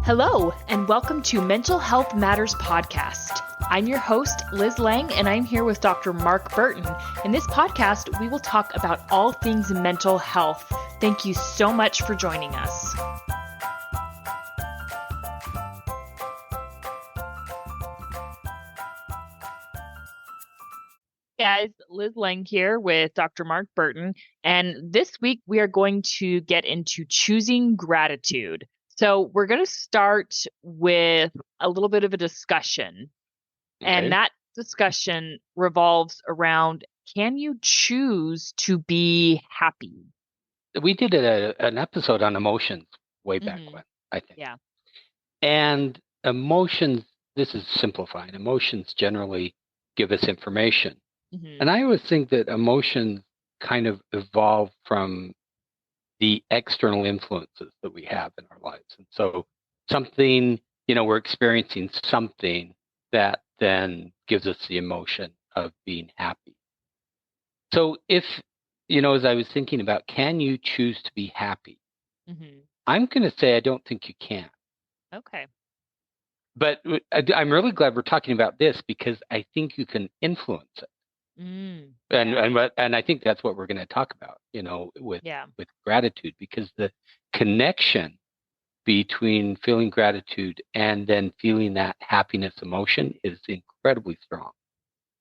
Hello, and welcome to Mental Health Matters Podcast. I'm your host, Liz Lang, and I'm here with Dr. Mark Burton. In this podcast, we will talk about all things mental health. Thank you so much for joining us. Guys, Liz Lang here with Dr. Mark Burton, and this week we are going to get into choosing gratitude. So we're going to start with a little bit of a discussion, and that discussion revolves around, can you choose to be happy? We did an episode on emotions way back when, I think. Yeah. And emotions, this is simplifying, emotions generally give us information. And I always think that emotions kind of evolve from the external influences that we have in our lives. And so something, we're experiencing something that then gives us the emotion of being happy. So if, as I was thinking about, can you choose to be happy? I'm going to say I don't think you can. Okay. But I'm really glad we're talking about this because I think you can influence it. And I think that's what we're going to talk about, with gratitude, because the connection between feeling gratitude and then feeling that happiness emotion is incredibly strong.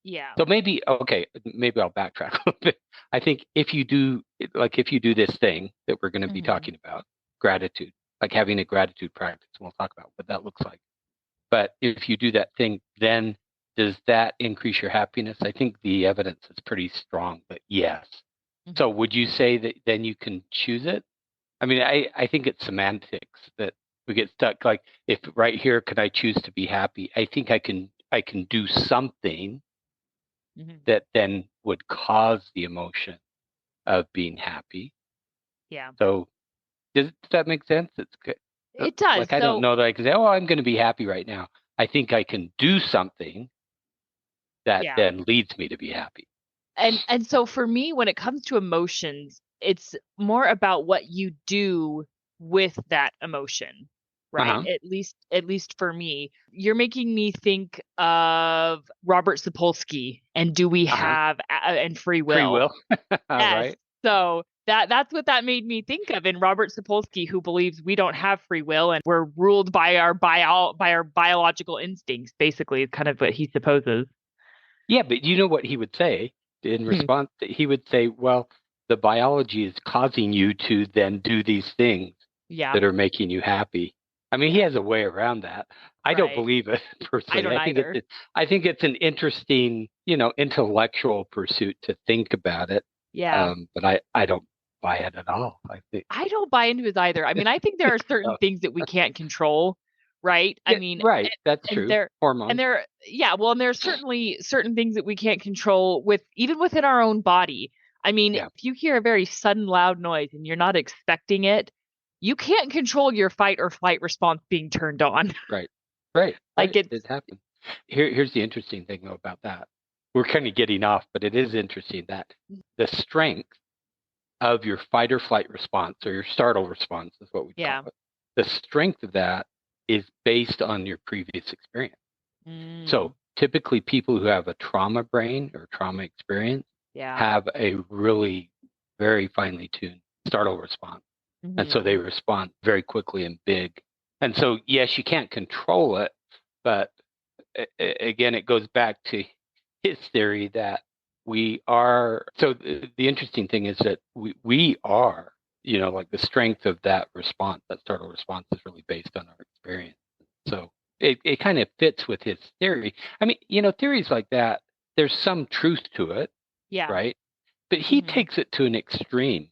Yeah. So maybe I'll backtrack a little bit. I think if you do this thing that we're going to be talking about, gratitude, like having a gratitude practice, and we'll talk about what that looks like. But if you do that thing, then does that increase your happiness? I think the evidence is pretty strong, but yes. So would you say that then you can choose it? I mean, I think it's semantics that we get stuck. Like, if right here, can I choose to be happy? I think I can do something that then would cause the emotion of being happy. Yeah. So does that make sense? It's good. It does. Like, I don't know that I can say, I'm going to be happy right now. I think I can do something that then leads me to be happy. And so for me, when it comes to emotions, it's more about what you do with that emotion, right? At least for me, you're making me think of Robert Sapolsky and do we have and free will? Free will, yes. Right? So that's what that made me think of in Robert Sapolsky, who believes we don't have free will and we're ruled by our biological instincts. Basically, kind of what he supposes. Yeah, but you know what he would say in response? He would say, well, the biology is causing you to then do these things that are making you happy. I mean, he has a way around that. I don't believe it personally. I don't either. I think it's an interesting, intellectual pursuit to think about it. Yeah. But I don't buy it at all. I don't buy into it either. I mean, I think there are certain things that we can't control. Right. Yeah, I mean, right. That's true. Hormones. And there are certainly certain things that we can't control even within our own body. I mean, if you hear a very sudden loud noise and you're not expecting it, you can't control your fight or flight response being turned on. Right. Like it happens. Here's the interesting thing about that. We're kind of getting off, but it is interesting that the strength of your fight or flight response, or your startle response is what we call it. The strength of that is based on your previous experience. So typically people who have a trauma brain or trauma experience have a really very finely tuned startle response. And so they respond very quickly and big. And so, yes, you can't control it, but again, it goes back to his theory that we are. So the interesting thing is that we are, like the strength of that response, that startle response is really based on our experience. So it kind of fits with his theory. I mean, theories like that, there's some truth to it, right? But he takes it to an extreme,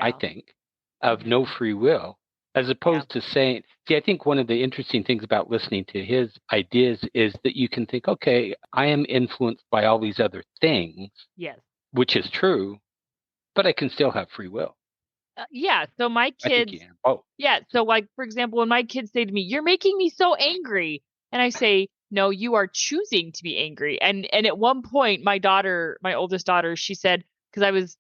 I think, of no free will, as opposed to saying, I think one of the interesting things about listening to his ideas is that you can think, okay, I am influenced by all these other things, which is true, but I can still have free will. So my kids, so like, for example, when my kids say to me, you're making me so angry. And I say, no, you are choosing to be angry. And at one point, my oldest daughter, she said, because I was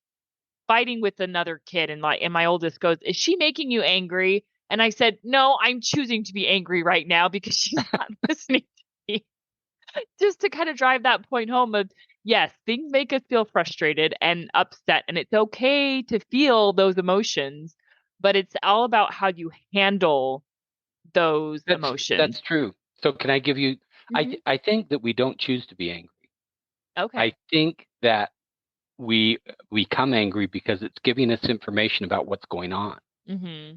fighting with another kid and my oldest goes, is she making you angry? And I said, no, I'm choosing to be angry right now because she's not listening to me. Just to kind of drive that point home of, yes, things make us feel frustrated and upset, and it's okay to feel those emotions, but it's all about how you handle those emotions. That's true. So can I give you? Hmm. I think that we don't choose to be angry. I Okay. think that we become angry because it's giving us information about what's going on. Hmm.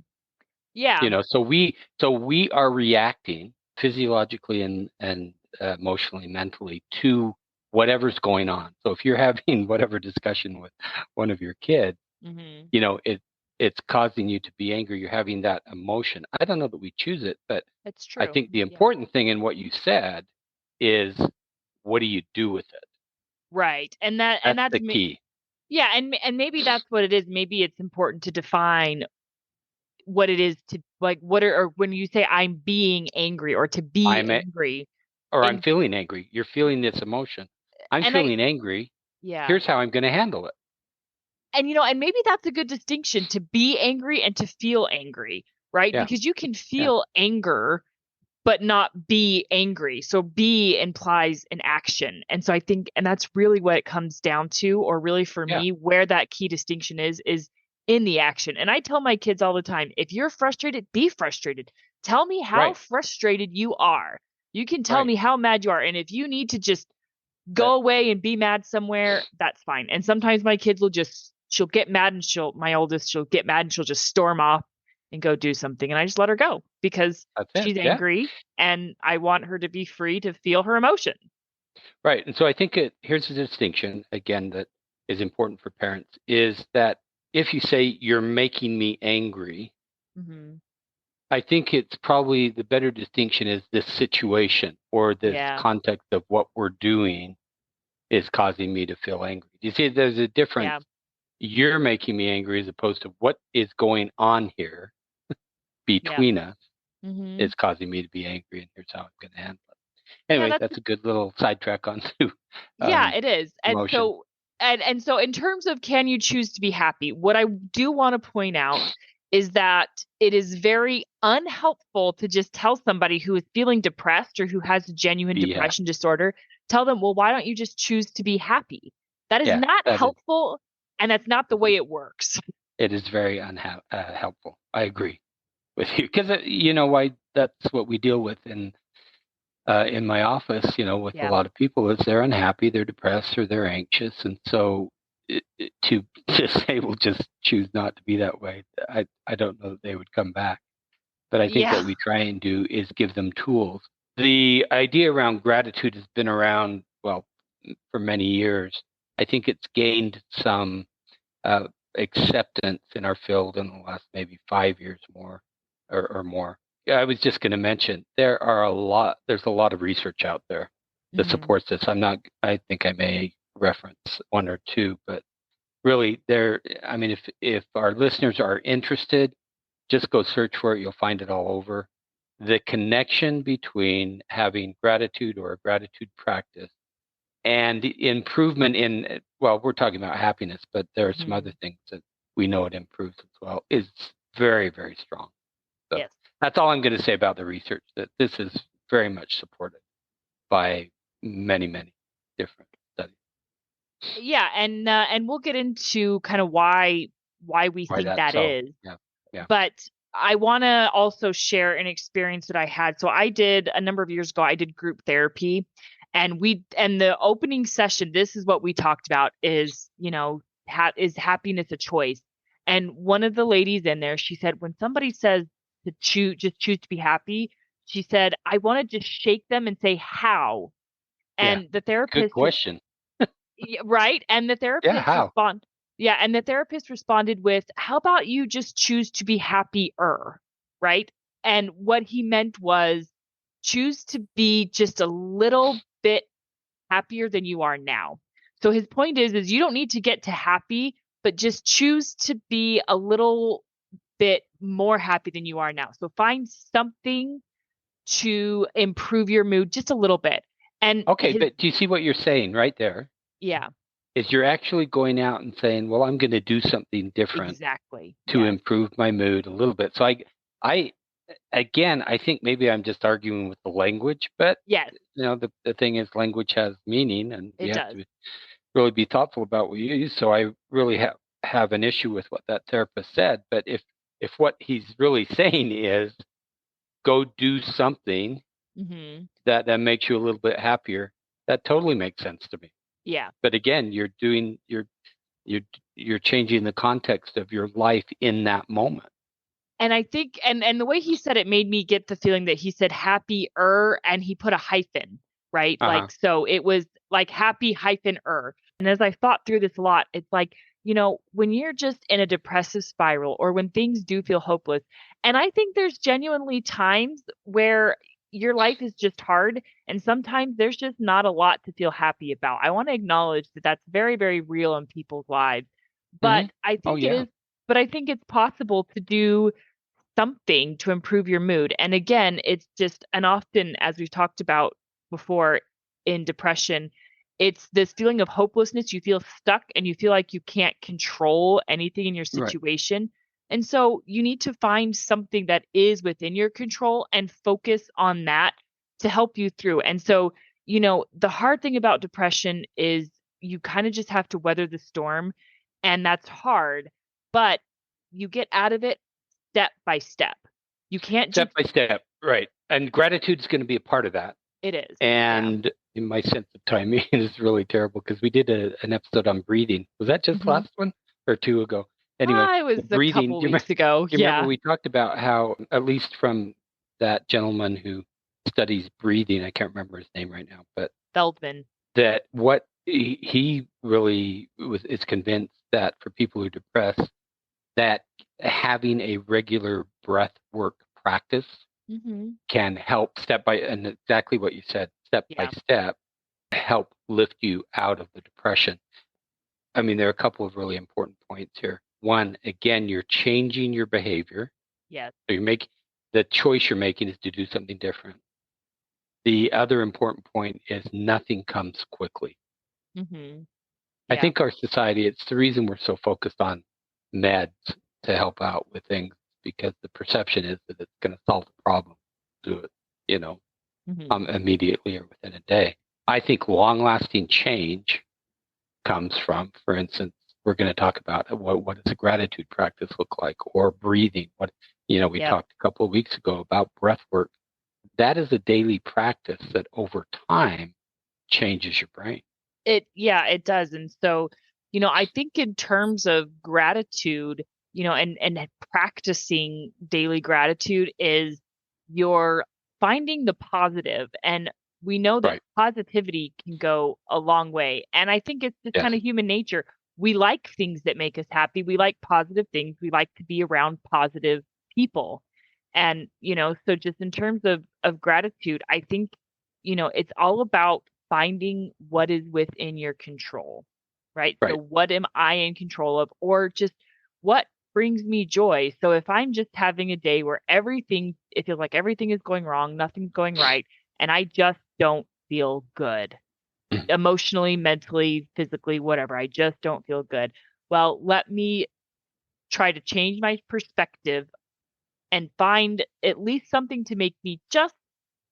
Yeah. So we are reacting physiologically and emotionally, mentally to whatever's going on. So if you're having whatever discussion with one of your kids, Hmm. it's causing you to be angry. You're having that emotion. I don't know that we choose it, but It's I true. think the Yeah. important thing in what you said is what do you do with it? Right. And That's that's the key. yeah, and maybe that's what it is. Maybe it's important to define what it is to like what are or when you say I'm being angry or to be I'm a, angry. or I'm And feeling angry. You're feeling this emotion. I'm and I feeling angry. yeah. Here's how I'm going to handle it. And and maybe that's a good distinction, to be angry and to feel angry, right? Yeah. Because you can Yeah. feel anger but not be angry. So be implies an action. And so I think, and that's really what it comes down to, or really for Yeah. me, where that key distinction is in the action. And I tell my kids all the time, if you're frustrated, be frustrated. Tell me how Right. frustrated you are. You can tell Right. me how mad you are. And if you need to just That go away and be mad somewhere, that's fine. And sometimes my kids will just, she'll get mad and my oldest, she'll get mad and she'll just storm off and go do something. And I just let her go because that's it. she's Yeah. angry and I want her to be free to feel her emotion. Right. And so I think here's the distinction again that is important for parents is that if you say you're making me angry, Hmm. I think it's probably the better distinction is this situation or this Yeah. context of what we're doing is causing me to feel angry. You see, there's a difference. Yeah. You're making me angry as opposed to what is going on here Yeah. between us Hmm. is causing me to be angry, and here's how I'm going to handle it. Yeah. Anyway, that's a good little sidetrack onto Yeah, um, it is. And emotion. so so in terms of can you choose to be happy, what I do want to point out is that it is very unhelpful to just tell somebody who is feeling depressed or who has a genuine Yeah, depression disorder, tell them, "Well, why don't you just choose to be happy?" That is yeah, not that is. helpful, and that's not the Mhm. way it works. It is very helpful. I agree with you because you know why that's what we deal with in my office. You know, with a Yeah. lot of people, is they're unhappy, they're depressed, or they're anxious, and so to to say, well, just choose not to be that way. I don't know that they would come back. But I think what Yeah. we try and do is give them tools. The idea around gratitude has been around, well, for many years. I think it's gained some uh, acceptance in our field in the last maybe 5 years more or more. Yeah, I was just going to mention there's a lot of research out there that Hmm. supports this. I think I may reference one or two, but really I mean, if our listeners are interested, just go search for it. You'll find it all over. The connection between having gratitude or a gratitude practice and the improvement in, well, we're talking about happiness, but there are some other Hmm. things that we know it improves as well, is very, very strong. So Yes. that's all I'm going to say about the research, that this is very much supported by many, many different studies. Yeah, and we'll get into kind of why we Why think that's that so. is. Yeah. Yeah. But I want to also share an experience that I had. So I did a number of years ago, I did group therapy, and the opening session, this is what we talked about is, is happiness a choice? And one of the ladies in there, she said, when somebody says to just choose to be happy, she said, I want to just shake them and say, how? Yeah. And the Good therapist, question. right? And Yeah. How? the therapist responded with, "How about you just choose to be happier?" Right? And what he meant was choose to be just a little bit happier than you are now. So his point is you don't need to get to happy, but just choose to be a little bit more happy than you are now. So find something to improve your mood just a little bit. And Okay. But do you see what you're saying right there? yeah, Is you're actually going out and saying, well, I'm going to do something different exactly. to Yes. improve my mood a little bit. So I I think maybe I'm just arguing with the language, but Yes, the thing is, language has meaning, and it you have does. to really be thoughtful about what you use. So I really have an issue with what that therapist said. But if what he's really saying is go do something Hmm. that makes you a little bit happier, that totally makes sense to me. Yeah. But again, you're you're changing the context of your life in that moment. And I think and the way he said it made me get the feeling that he said happier and he put a hyphen, right? Uh-huh. Like, so it was like happy hyphen er. And as I thought through this a lot, it's like, when you're just in a depressive spiral or when things do feel hopeless, and I think there's genuinely times where your life is just hard and sometimes there's just not a lot to feel happy about. I want to acknowledge that that's very, very real in people's lives. Hmm. But I Oh think it yeah. is, but I think it's possible to do something to improve your mood. And again, it's just, and often, as we've talked about before in depression, it's this feeling of hopelessness. You feel stuck and you feel like you can't control anything in your Right. situation. And so you need to find something that is within your control and focus on that to help you through. And so, the hard thing about depression is you kind of just have to weather the storm, and that's hard, but you get out of it step by step. You can't just Step by step. Right. And gratitude is going to be a part of that. it is. Yeah. And in my sense of timing is really terrible because we did an episode on breathing. Was that just Mhm. last one or two ago? Anyway, It was the a breathing. couple weeks ago. You remember Yeah. we talked about how, at least from that gentleman who studies breathing, I can't remember his name right now, but Feldman. that what he really is convinced that for people who are depressed, that having a regular breath work practice Mhm. can help step by, and exactly what you said, step by Yeah. step, help lift you out of the depression. I mean, there are a couple of really important points here. One, again, you're changing your behavior. Yes. So the choice you're making is to do something different. The other important point is nothing comes quickly. Mhm. I Yeah. think our society, it's the reason we're so focused on meds to help out with things, because the perception is that it's going to solve the problem, do it, you know, Mhm. immediately or within a day. I think long-lasting change comes from, for instance, we're going to talk about what does a gratitude practice look like, or breathing. We Yep. talked a couple of weeks ago about breath work. That is a daily practice that over time changes your brain. Yeah, it does. And so, I think in terms of gratitude, and practicing daily gratitude is you're finding the positive. And we know that Right. positivity can go a long way. And I think it's just Yes. kind of human nature. We like things that make us happy. We like positive things. We like to be around positive people. And, so just in terms of gratitude, I think, it's all about finding what is within your control, right? So Right. what am I in control of, or just what brings me joy? So if I'm just having a day where it feels like everything is going wrong, nothing's going right, and I just don't feel good Mhm. emotionally, mentally, physically, whatever, I just don't feel good. Well, let me try to change my perspective and find at least something to make me just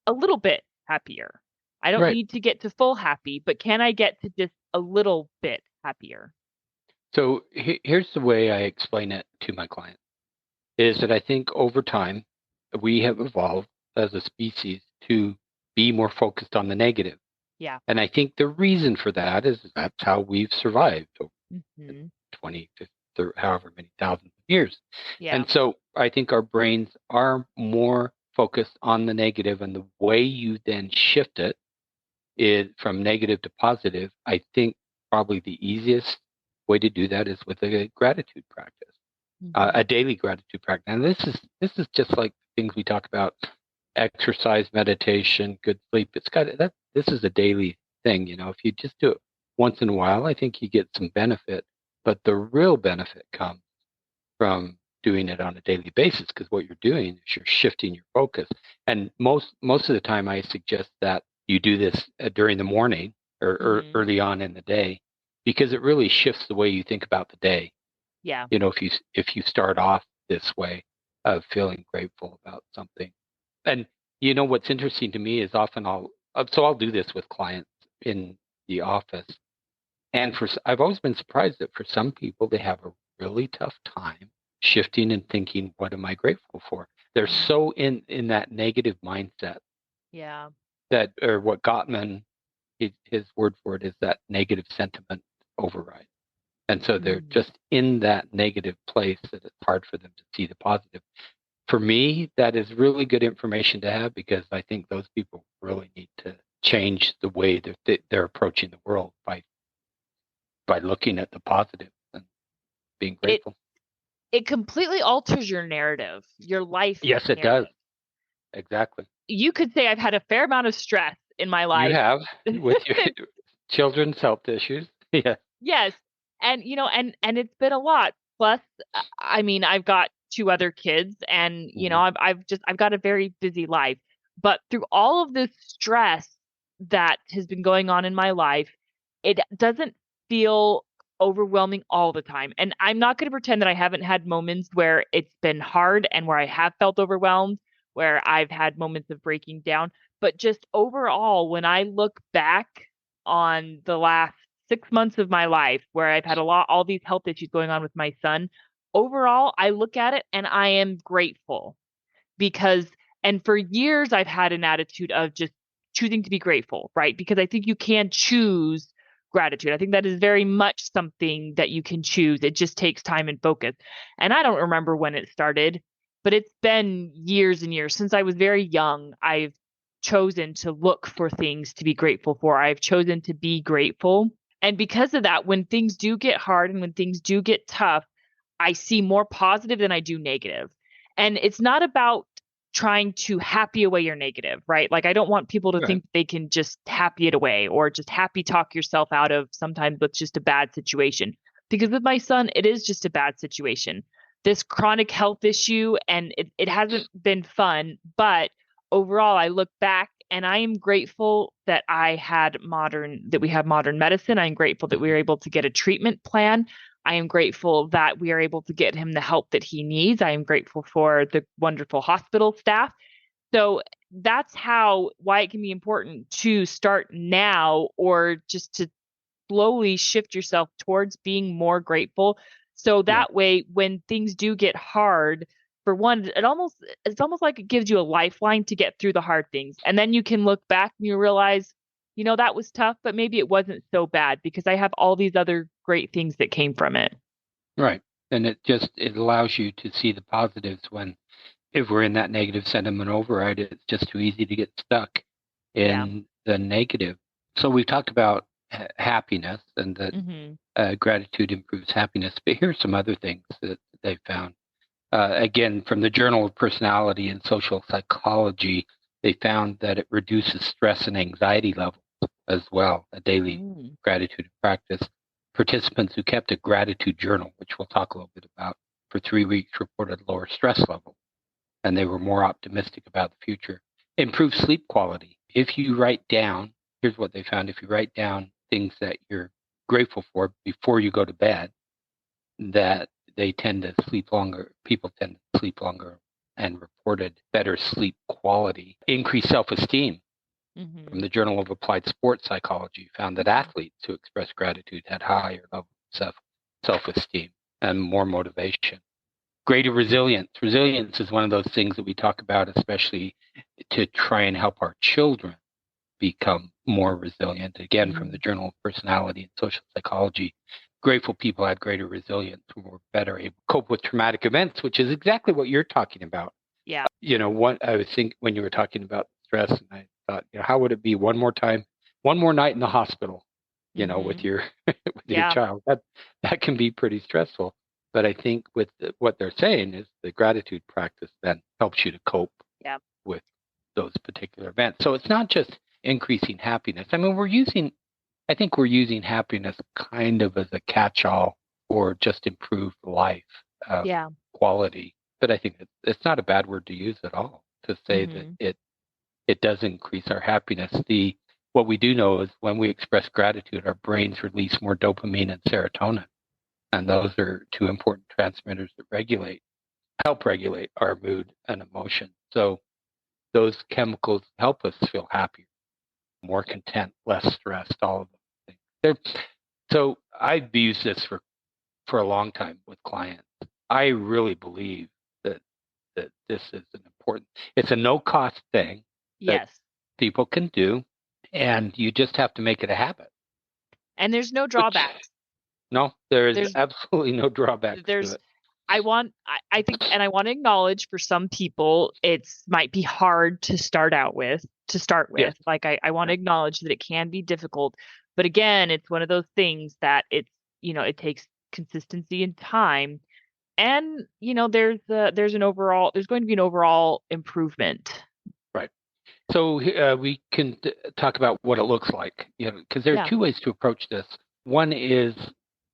a little bit happier. I don't Right. need to get to full happy, but can I get to just a little bit happier? So here's the way I explain it to my clients, is that I think over time we have evolved as a species to be more focused on the negative. Yeah. And I think the reason for that is that's how we've survived over Mhm. 20 to 30, however many thousands of years. Yeah. And so I think our brains are more focused on the negative, and the way you then shift it is from negative to positive. I think probably the easiest way to do that is with a gratitude practice, Mhm. a daily gratitude practice. And this is just like things we talk about: exercise, meditation, good sleep. It's got that. This is a daily thing. If you just do it once in a while, I think you get some benefit. But the real benefit comes from doing it on a daily basis, because what you're doing is you're shifting your focus. And most of the time, I suggest that you do this during the morning, or Mhm. early on in the day, because it really shifts the way you think about the day. Yeah. If you start off this way, of feeling grateful about something. And what's interesting to me is often I'll do this with clients in the office. And I've always been surprised that for some people, they have a really tough time shifting and thinking, what am I grateful for? They're so in that negative mindset. Yeah. Or what Gottman, his word for it is that negative sentiment override. And so they're just in that negative place that it's hard for them to see the positive. For me, that is really good information to have, because I think those people really need to change the way that they're approaching the world by looking at the positive and being grateful. It completely alters your narrative, your life. Yes, it narrative. does. Exactly. You could say I've had a fair amount of stress in my life. You have with your children's health issues. Yeah. Yes. And, and it's been a lot. Plus, I mean, I've got 2 other kids and, I've got a very busy life. But through all of this stress that has been going on in my life, it doesn't feel overwhelming all the time. And I'm not going to pretend that I haven't had moments where it's been hard and where I have felt overwhelmed, where I've had moments of breaking down. But just overall, when I look back on the last 6 months of my life where I've had all these health issues going on with my son, overall, I look at it and I am grateful and for years, I've had an attitude of just choosing to be grateful, right? Because I think you can choose gratitude. I think that is very much something that you can choose. It just takes time and focus. And I don't remember when it started, but it's been years and years. Since I was very young, I've chosen to look for things to be grateful for. I've chosen to be grateful. And because of that, when things do get hard and when things do get tough, I see more positive than I do negative. And it's not about trying to happy away your negative, right? Like I don't want people to think they can just happy it away or just happy talk yourself out of sometimes what's just a bad situation. Because with my son, it is just a bad situation. This chronic health issue, and it hasn't been fun, but overall I look back and I am grateful that we have modern medicine. I'm grateful that we were able to get a treatment plan. I am grateful that we are able to get him the help that he needs. I am grateful for the wonderful hospital staff. So that's why it can be important to start now, or just to slowly shift yourself towards being more grateful. So that way, when things do get hard, for one, it's almost like it gives you a lifeline to get through the hard things. And then you can look back and you realize, that was tough, but maybe it wasn't so bad because I have all these other great things that came from it. Right. And it allows you to see the positives if we're in that negative sentiment override, it's just too easy to get stuck in the negative. So we've talked about happiness and that gratitude improves happiness, but here's some other things that they found. Again, from the Journal of Personality and Social Psychology, they found that it reduces stress and anxiety levels as well, a daily gratitude practice. Participants who kept a gratitude journal, which we'll talk a little bit about, for 3 weeks reported lower stress levels, and they were more optimistic about the future. Improved sleep quality. If you write down, here's what they found, if you write down things that you're grateful for before you go to bed, that they tend to sleep longer. People tend to sleep longer and reported better sleep quality. Increased self-esteem. From the Journal of Applied Sports Psychology found that athletes who expressed gratitude had higher levels of self-esteem and more motivation. Greater resilience. Resilience is one of those things that we talk about, especially to try and help our children become more resilient. Again, from the Journal of Personality and Social Psychology, grateful people had greater resilience and were better able to cope with traumatic events, which is exactly what you're talking about. Yeah. I was thinking when you were talking about stress, and I thought, how would it be one more night in the hospital, with your your child? That can be pretty stressful. But I think with what they're saying is the gratitude practice then helps you to cope with those particular events. So it's not just increasing happiness. I mean, I think we're using happiness kind of as a catch-all or just improved life quality. But I think it's not a bad word to use at all to say that it does increase our happiness. What we do know is when we express gratitude, our brains release more dopamine and serotonin. And those are 2 important transmitters that regulate help regulate our mood and emotion. So those chemicals help us feel happier, more content, less stressed, all of those things. So I've used this for a long time with clients. I really believe that this is it's a no cost thing that Yes. people can do, and you just have to make it a habit. And there's no drawbacks. No, there is absolutely no drawbacks to it. I think, and I want to acknowledge for some people, might be hard to start with. Yes. Like I want to acknowledge that it can be difficult, but again, it's one of those things that it takes consistency and time. And, there's going to be an overall improvement. Right. So we can talk about what it looks like, because there are two ways to approach this. One is,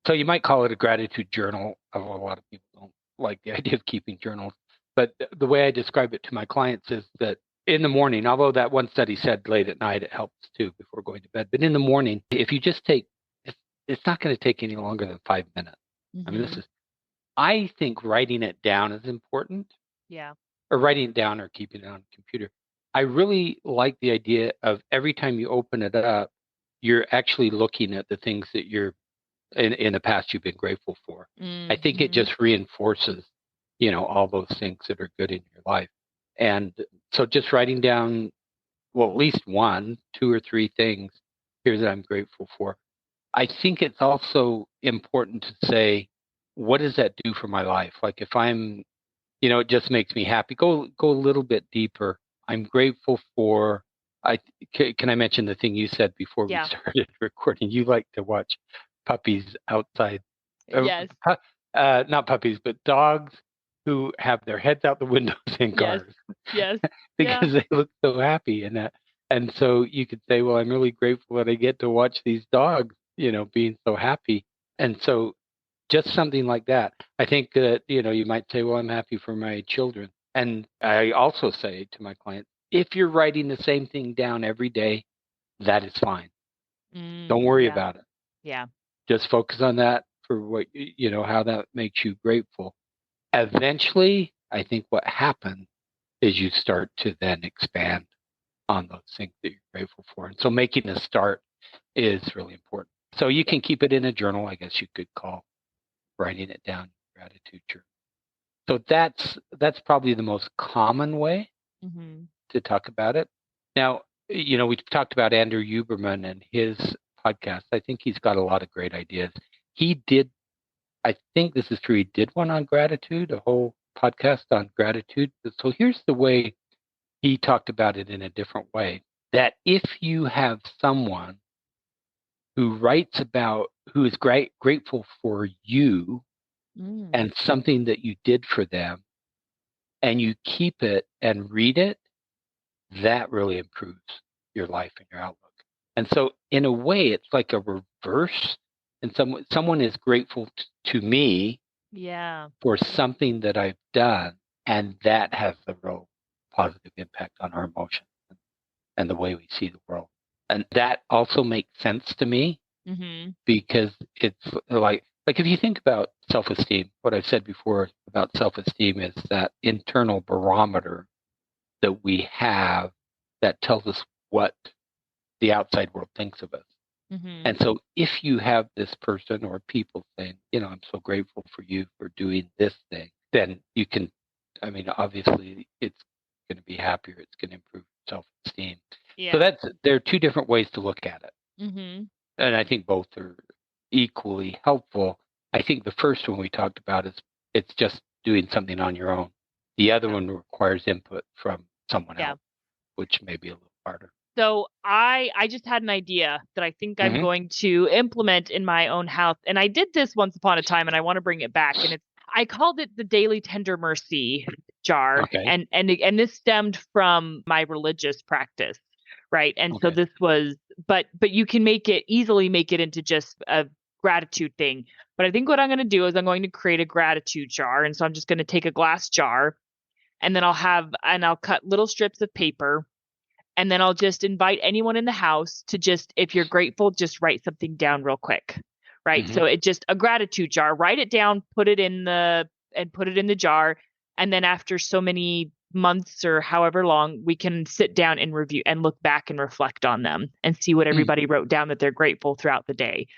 so you might call it a gratitude journal. A lot of people don't like the idea of keeping journals. But the way I describe it to my clients is that in the morning, although that one study said late at night, it helps too before going to bed. But in the morning, if you just it's not going to take any longer than 5 minutes. Mm-hmm. I mean, I think writing it down is important. Yeah. Or writing it down or keeping it on a computer. I really like the idea of every time you open it up, you're actually looking at the things that you're in the past you've been grateful for. Mm-hmm. I think it just reinforces, all those things that are good in your life. And so just writing down, well, at least 1, 2 or 3 things here that I'm grateful for. I think it's also important to say, what does that do for my life? Like if I'm, it just makes me happy. Go a little bit deeper. I'm grateful for. Can I mention the thing you said before we started recording? You like to watch puppies outside. Yes. Not puppies, but dogs who have their heads out the windows in cars. Yes. Because they look so happy in that. And so you could say, well, I'm really grateful that I get to watch these dogs, being so happy. And so just something like that. I think that, you might say, well, I'm happy for my children. And I also say to my clients, if you're writing the same thing down every day, that is fine. Don't worry about it. Yeah. Just focus on that for what, how that makes you grateful. Eventually, I think what happens is you start to then expand on those things that you're grateful for. And so making a start is really important. So you can keep it in a journal, I guess you could call writing it down, gratitude journal. So that's probably the most common way to talk about it. Now, we've talked about Andrew Huberman and his podcast. I think he's got a lot of great ideas. I think this is true, he did one on gratitude, a whole podcast on gratitude. So here's the way he talked about it in a different way, that if you have someone who writes about, who is grateful for you and something that you did for them, and you keep it and read it, that really improves your life and your outlook. And so in a way, it's like a reverse. And someone is grateful to me for something that I've done, and that has a real positive impact on our emotions and the way we see the world. And that also makes sense to me because it's like if you think about self-esteem, what I've said before about self-esteem is that internal barometer that we have that tells us what the outside world thinks of us. And so if you have this person or people saying, I'm so grateful for you for doing this thing, then you can, obviously it's going to be happier. It's going to improve self-esteem. Yeah. So there are two different ways to look at it. And I think both are equally helpful. I think the first one we talked about is it's just doing something on your own. The other one requires input from someone else, which may be a little harder. So I just had an idea that I think I'm going to implement in my own house. And I did this once upon a time, and I want to bring it back. And I called it the Daily Tender Mercy jar. Okay. And this stemmed from my religious practice, right? And so this was, but you can easily make it into just a gratitude thing. But I think what I'm going to do is I'm going to create a gratitude jar. And so I'm just going to take a glass jar, and then I'll cut little strips of paper. And then I'll just invite anyone in the house to if you're grateful, just write something down real quick. Right. So it just a gratitude jar, write it down, put it in the jar. And then after so many months or however long, we can sit down and review and look back and reflect on them and see what Mm. everybody wrote down that they're grateful throughout the day.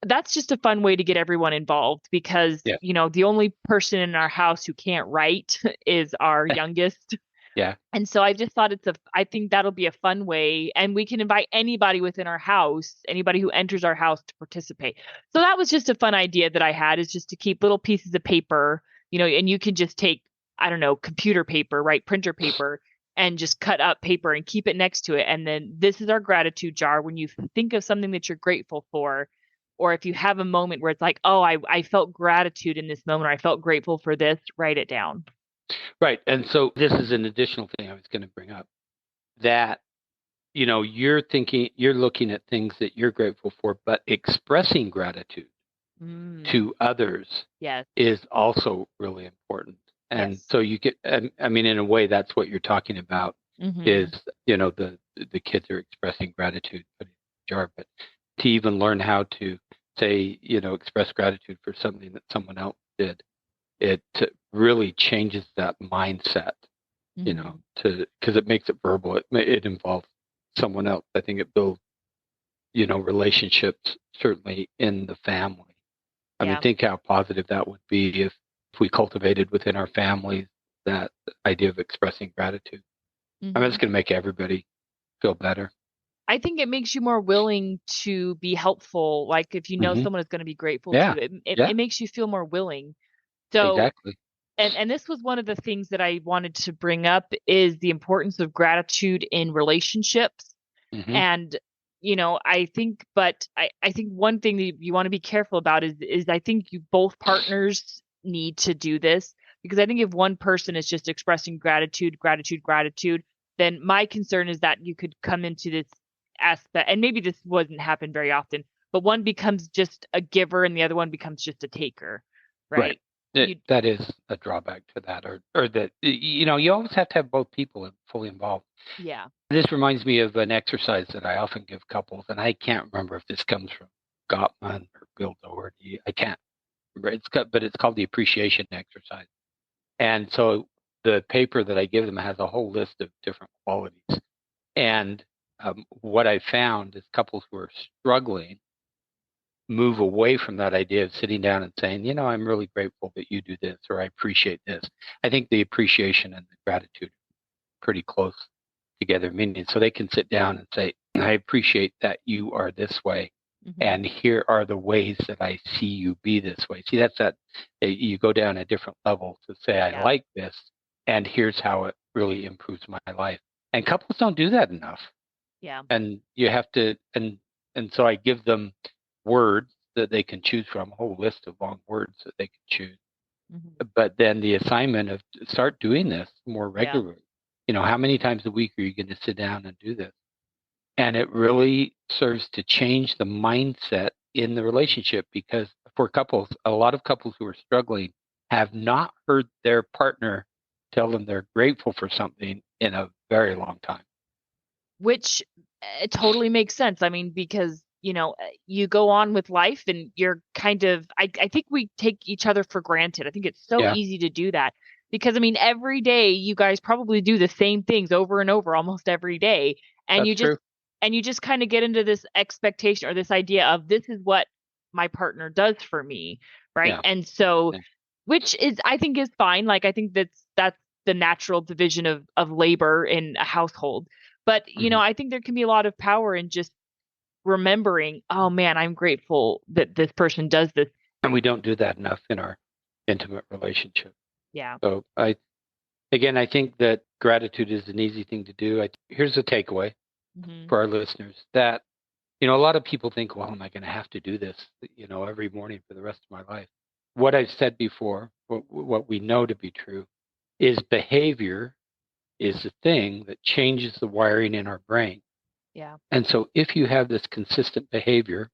That's just a fun way to get everyone involved because, Yeah. the only person in our house who can't write is our youngest. Yeah. And so I just thought I think that'll be a fun way. And we can invite anybody within our house, anybody who enters our house to participate. So that was just a fun idea that I had, is just to keep little pieces of paper, and you can just take, I don't know, computer paper, right? Printer paper, and just cut up paper and keep it next to it. And then this is our gratitude jar. When you think of something that you're grateful for, or if you have a moment where it's like, oh, I felt gratitude in this moment, or I felt grateful for this, write it down. Right. And so this is an additional thing I was going to bring up, that, you're looking at things that you're grateful for, but expressing gratitude to others Yes. is also really important. And Yes. so you get, I mean, in a way, that's what you're talking about is, the kids are expressing gratitude, putting it in the jar, but to even learn how to say, express gratitude for something that someone else did, it really changes that mindset, because it makes it verbal. It involves someone else. I think it builds, relationships, certainly in the family. I mean, think how positive that would be if we cultivated within our families that idea of expressing gratitude. I mean, it's going to make everybody feel better. I think it makes you more willing to be helpful. Like if you know Hmm. someone is going to be grateful to Yeah. you, Yeah. it makes you feel more willing. So, Exactly. and this was one of the things that I wanted to bring up, is the importance of gratitude in relationships. Hmm. And, I think one thing that you want to be careful about is I think you both partners need to do this, because I think if one person is just expressing gratitude, gratitude, gratitude, then my concern is that you could come into this aspect, and maybe this wouldn't happen very often, but one becomes just a giver and the other one becomes just a taker, Right. right? You, That is a drawback to that, or that, you always have to have both people fully involved. yeah. This reminds me of an exercise that I often give couples, and I can't remember if this comes from Gottman or Bill Doherty. I can't remember. But it's called the appreciation exercise. And so the paper that I give them has a whole list of different qualities. And what I found is couples who are struggling move away from that idea of sitting down and saying, I'm really grateful that you do this, or I appreciate this. I think the appreciation and the gratitude are pretty close together, meaning so they can sit down and say, I appreciate that you are this way. And here are the ways that I see you be this way. See, that's that you go down a different level to say, I like this, and here's how it really improves my life. And couples don't do that enough. Yeah. And you have to, and so I give them words that they can choose from, a whole list of long words that they can choose. But then the assignment of start doing this more regularly. How many times a week are you going to sit down and do this? And it really serves to change the mindset in the relationship, because for couples, a lot of couples who are struggling have not heard their partner tell them they're grateful for something in a very long time. Which it totally makes sense. I mean, because you go on with life and you're kind of, I think we take each other for granted. I think it's so Yeah, easy to do that, because I mean, every day you guys probably do the same things over and over almost every day. And that's true. you just kind of get into this expectation or this idea of, this is what my partner does for me. Right. Yeah. And so, Yeah. which is, I think, is fine. Like, I think that's the natural division of labor in a household. But, Mhm. I think there can be a lot of power in just remembering, oh man, I'm grateful that this person does this. And we don't do that enough in our intimate relationship. Yeah. So I think that gratitude is an easy thing to do. Here's a takeaway for our listeners, that, a lot of people think, well, am I going to have to do this, every morning for the rest of my life? What I've said before, what we know to be true, is behavior is the thing that changes the wiring in our brain. Yeah. And so if you have this consistent behavior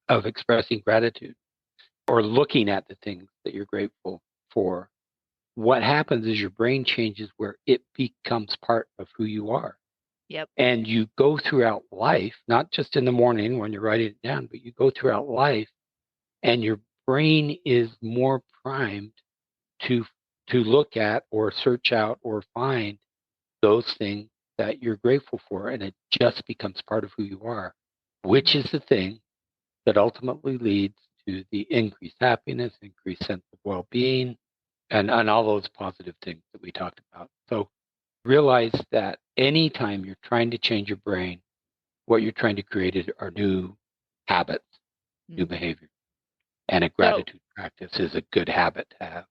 of expressing gratitude or looking at the things that you're grateful for, what happens is your brain changes where it becomes part of who you are. Yep. And you go throughout life, not just in the morning when you're writing it down, but you go throughout life and your brain is more primed to to look at or search out or find those things that you're grateful for. And it just becomes part of who you are, which is the thing that ultimately leads to the increased happiness, increased sense of well-being, and all those positive things that we talked about. So realize that anytime you're trying to change your brain, what you're trying to create are new habits, new behavior. And a gratitude practice is a good habit to have.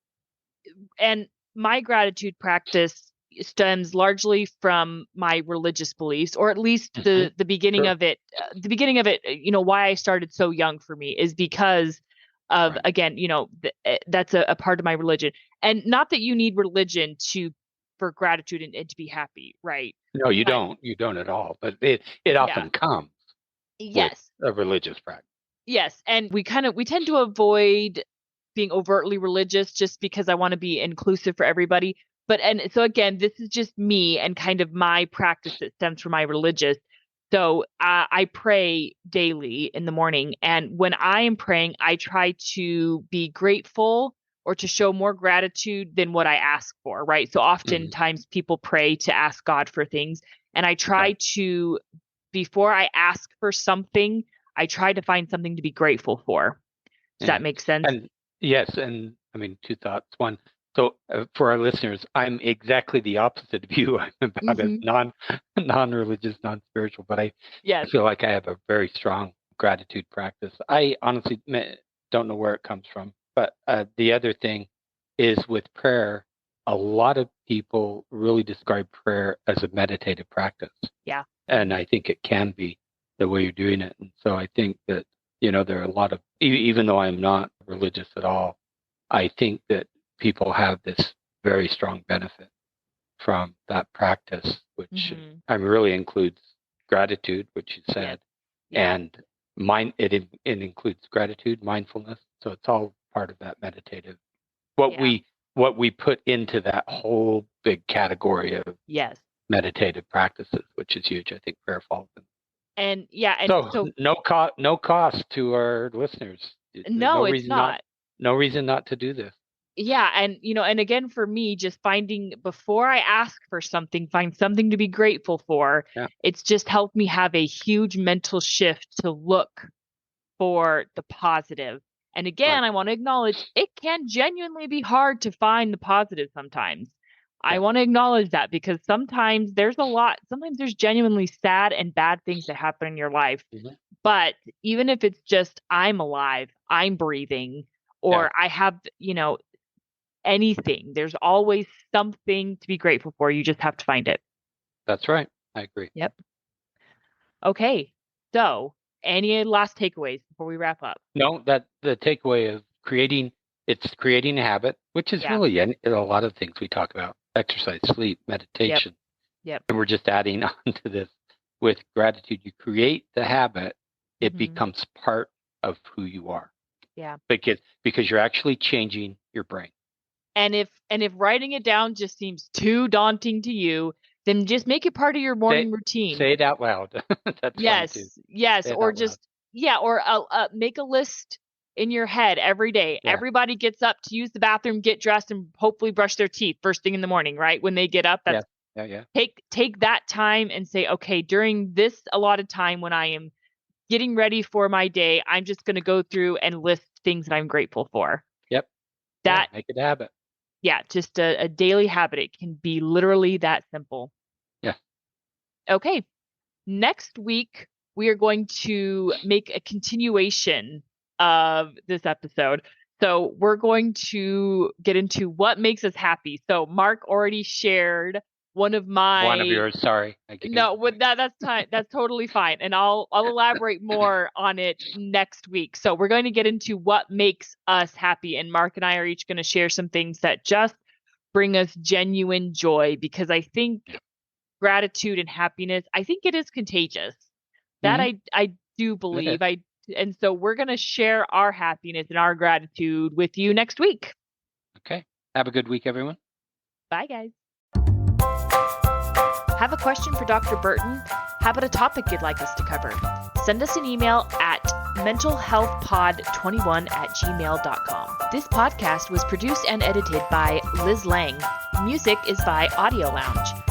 And my gratitude practice stems largely from my religious beliefs, or at least the beginning of it. The beginning of it, why I started so young for me is because of, again, that's a part of my religion. And not that you need religion for gratitude and to be happy, right? No, you don't. You don't at all. But it often comes with a religious practice. Yes. And we tend to avoid being overtly religious just because I want to be inclusive for everybody. And so again, this is just me and kind of my practice that stems from my religious. So I pray daily in the morning. And when I am praying, I try to be grateful or to show more gratitude than what I ask for, right? So oftentimes people pray to ask God for things. And I try to, before I ask for something, I try to find something to be grateful for. Does that make sense? And yes. And I mean, two thoughts. One, so for our listeners, I'm exactly the opposite of you. I'm about as non-religious, non-spiritual, but I feel like I have a very strong gratitude practice. I honestly don't know where it comes from. But the other thing is with prayer, a lot of people really describe prayer as a meditative practice. Yeah. And I think it can be the way you're doing it. And so I think that, there are a lot of, even though I'm not religious at all, I think that people have this very strong benefit from that practice, which really includes gratitude, which you said, and it includes gratitude, mindfulness. So it's all part of that meditative. What we put into that whole big category of meditative practices, which is huge. I think prayer falls in. And so no cost to our listeners. No, it's not. No reason not to do this. Yeah. And, and again, for me, just finding before I ask for something, find something to be grateful for. Yeah. It's just helped me have a huge mental shift to look for the positive. And again, I want to acknowledge it can genuinely be hard to find the positive sometimes. I want to acknowledge that because sometimes there's genuinely sad and bad things that happen in your life. But even if it's just I'm alive, I'm breathing, or I have, anything, there's always something to be grateful for. You just have to find it. That's right. I agree. Yep. Okay. So any last takeaways before we wrap up? No, that the takeaway is creating a habit, which is really in a lot of things we talk about: exercise, sleep, meditation. Yep. And we're just adding on to this with gratitude. You create the habit, it becomes part of who you are. Yeah. Because you're actually changing your brain. And if writing it down just seems too daunting to you, then just make it part of your morning routine. Say it out loud. That's yes. Or just make a list in your head every day. Yeah. Everybody gets up to use the bathroom, get dressed, and hopefully brush their teeth first thing in the morning, right? When they get up, that's Take that time and say, okay, during this allotted time when I am getting ready for my day, I'm just going to go through and list things that I'm grateful for. Yep. Make it a habit. Yeah, just a daily habit. It can be literally that simple. Yeah. Okay. Next week, we are going to make a continuation of this episode. So we're going to get into what makes us happy. So Mark already shared one of yours. Sorry. That's totally fine. And I'll elaborate more on it next week. So we're going to get into what makes us happy. And Mark and I are each going to share some things that just bring us genuine joy, because I think gratitude and happiness, I think it is contagious. That I do believe. And so we're going to share our happiness and our gratitude with you next week. Okay. Have a good week, everyone. Bye, guys. Have a question for Dr. Burton? How about a topic you'd like us to cover? Send us an email at mentalhealthpod21@gmail.com. This podcast was produced and edited by Liz Lang. Music is by Audio Lounge.